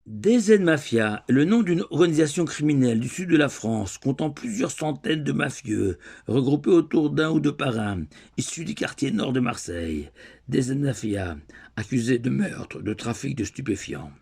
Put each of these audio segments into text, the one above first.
DZ Mafia est le nom d'une organisation criminelle du sud de la France comptant plusieurs centaines de mafieux regroupés autour d'un ou deux parrains issus du quartier nord de Marseille. DZ Mafia, accusé de meurtre, de trafic de stupéfiants.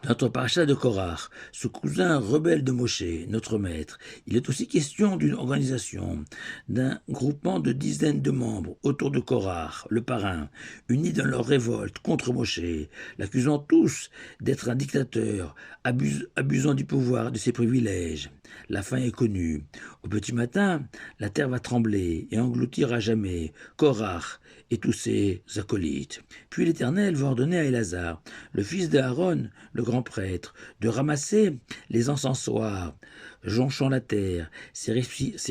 Notre paracha de Korach, ce cousin rebelle de Moshe, notre maître, il est aussi question d'une organisation, d'un groupement de dizaines de membres autour de Korach, le parrain, unis dans leur révolte contre Moshe, l'accusant tous d'être un dictateur, abusant du pouvoir et de ses privilèges. La fin est connue. Au petit matin, la terre va trembler et engloutir à jamais Korach et tous ses acolytes. Puis l'Éternel va ordonner à Élazar, le fils d'Aaron, le grand prêtre, de ramasser les encensoirs, jonchant la terre, ces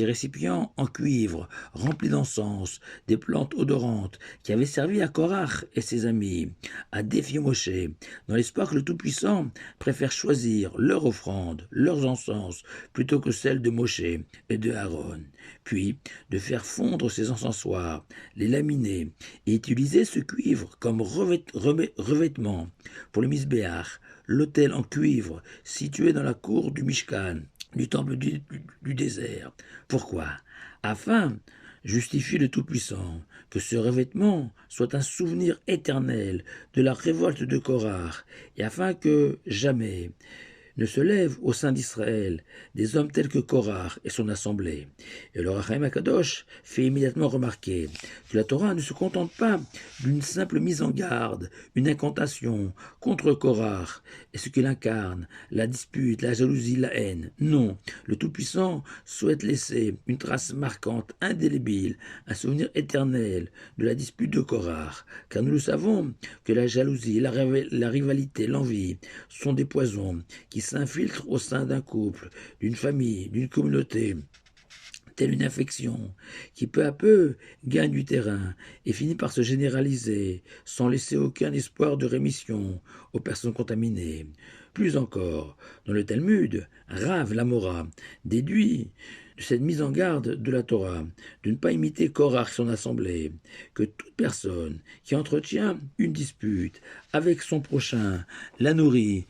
récipients en cuivre, remplis d'encens, des plantes odorantes, qui avaient servi à Korach et ses amis, à défier Moshe, dans l'espoir que le Tout-Puissant préfère choisir leur offrande, leurs encens, plutôt que celle de Moshe et de Aaron, puis de faire fondre ces encensoirs, les laminer et utiliser ce cuivre comme revêtement pour le misbéach, l'autel en cuivre situé dans la cour du Mishkan, du temple du désert. Pourquoi? Afin justifier le Tout-Puissant, que ce revêtement soit un souvenir éternel de la révolte de Korach, et afin que jamais ne se lèvent au sein d'Israël des hommes tels que Korach et son assemblée. Et le Rachaim Akadosh fait immédiatement remarquer que la Torah ne se contente pas d'une simple mise en garde, une incantation contre Korach et ce qu'il incarne, la dispute, la jalousie, la haine. Non, le Tout-Puissant souhaite laisser une trace marquante, indélébile, un souvenir éternel de la dispute de Korach, car nous le savons que la jalousie, la rivalité, l'envie sont des poisons qui s'infiltre au sein d'un couple, d'une famille, d'une communauté, telle une infection, qui peu à peu gagne du terrain et finit par se généraliser, sans laisser aucun espoir de rémission aux personnes contaminées. Plus encore, dans le Talmud, Rav Lamora déduit de cette mise en garde de la Torah, de ne pas imiter Korach son assemblée, que toute personne qui entretient une dispute avec son prochain, la nourrit,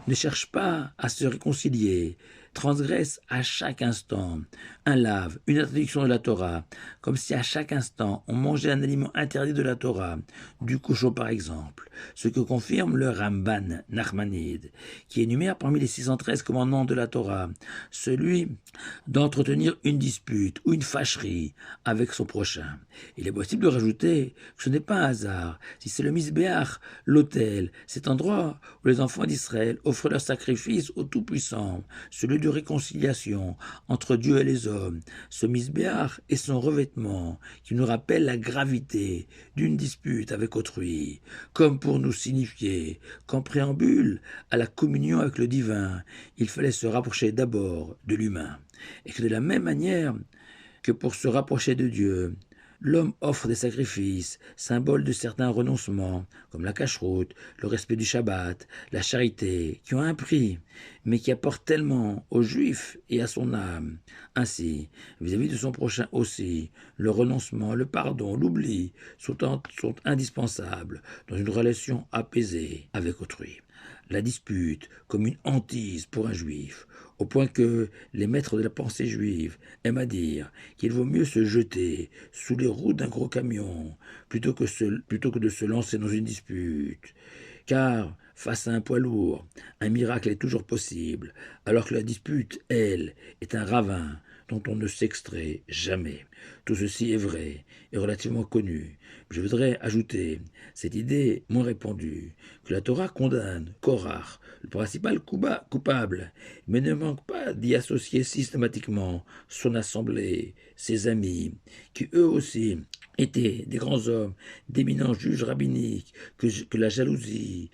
ne cherche pas à se réconcilier, transgresse à chaque instant un lave, une interdiction de la Torah, comme si à chaque instant on mangeait un aliment interdit de la Torah, du cochon par exemple, ce que confirme le Ramban Nachmanide, qui énumère parmi les 613 commandements de la Torah celui d'entretenir une dispute ou une fâcherie avec son prochain. Il est possible de rajouter que ce n'est pas un hasard si c'est le Misbéach, l'autel, cet endroit où les enfants d'Israël offrent leur sacrifice au Tout-Puissant, celui de réconciliation entre Dieu et les hommes, ce misbéach et son revêtement qui nous rappelle la gravité d'une dispute avec autrui, comme pour nous signifier qu'en préambule à la communion avec le divin, il fallait se rapprocher d'abord de l'humain, et que de la même manière que pour se rapprocher de Dieu, l'homme offre des sacrifices, symboles de certains renoncements, comme la cacheroute, le respect du Shabbat, la charité, qui ont un prix, mais qui apportent tellement aux Juifs et à son âme. Ainsi, vis-à-vis de son prochain aussi, le renoncement, le pardon, l'oubli sont indispensables dans une relation apaisée avec autrui. La dispute comme une hantise pour un juif, au point que les maîtres de la pensée juive aiment à dire qu'il vaut mieux se jeter sous les roues d'un gros camion plutôt que de se lancer dans une dispute. Car, face à un poids lourd, un miracle est toujours possible, alors que la dispute, elle, est un ravin dont on ne s'extrait jamais. Tout ceci est vrai et relativement connu. Je voudrais ajouter cette idée moins répandue, que la Torah condamne Korach, le principal coupable, mais ne manque pas d'y associer systématiquement son assemblée, ses amis, qui eux aussi étaient des grands hommes, d'éminents juges rabbiniques, que la jalousie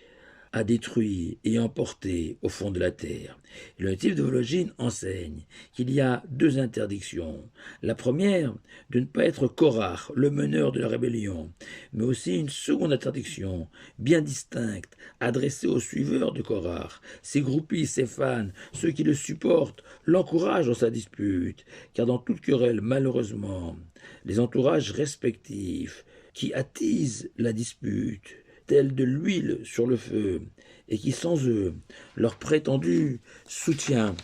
a détruit et emporté au fond de la terre. Et le natif de Vologine enseigne qu'il y a deux interdictions. La première, de ne pas être Korach, le meneur de la rébellion, mais aussi une seconde interdiction, bien distincte, adressée aux suiveurs de Korach, ses groupies, ses fans, ceux qui le supportent, l'encouragent dans sa dispute, car dans toute querelle, malheureusement, les entourages respectifs qui attisent la dispute, telle de l'huile sur le feu, et qui sans eux, leur prétendu soutien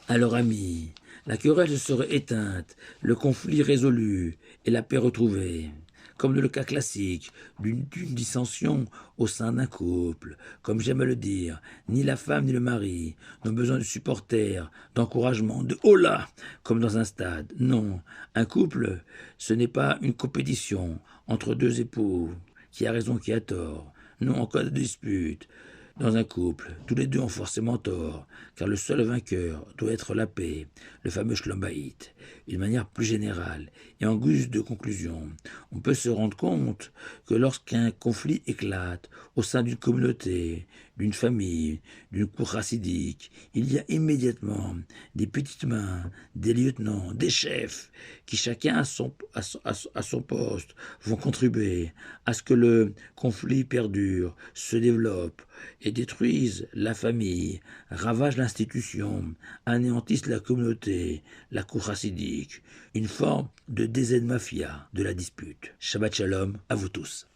à leur ami, la querelle se serait éteinte, le conflit résolu et la paix retrouvée, comme le cas classique d'une dissension au sein d'un couple. Comme j'aime à le dire, ni la femme ni le mari n'ont besoin de supporters, d'encouragement, de hola, comme dans un stade. Non, un couple, ce n'est pas une compétition entre deux époux, qui a raison, qui a tort. Non, en cas de dispute, dans un couple, tous les deux ont forcément tort, car le seul vainqueur doit être la paix, le fameux Shlombaït. D'une manière plus générale, et en guise de conclusion, on peut se rendre compte que lorsqu'un conflit éclate au sein d'une communauté, d'une famille, d'une cour chassidique, il y a immédiatement des petites mains, des lieutenants, des chefs, qui chacun à son poste vont contribuer à ce que le conflit perdure, se développe et détruise la famille, ravage l'institution, anéantisse la communauté, la cour chassidique, une forme de DZ mafia de la dispute. Shabbat shalom à vous tous.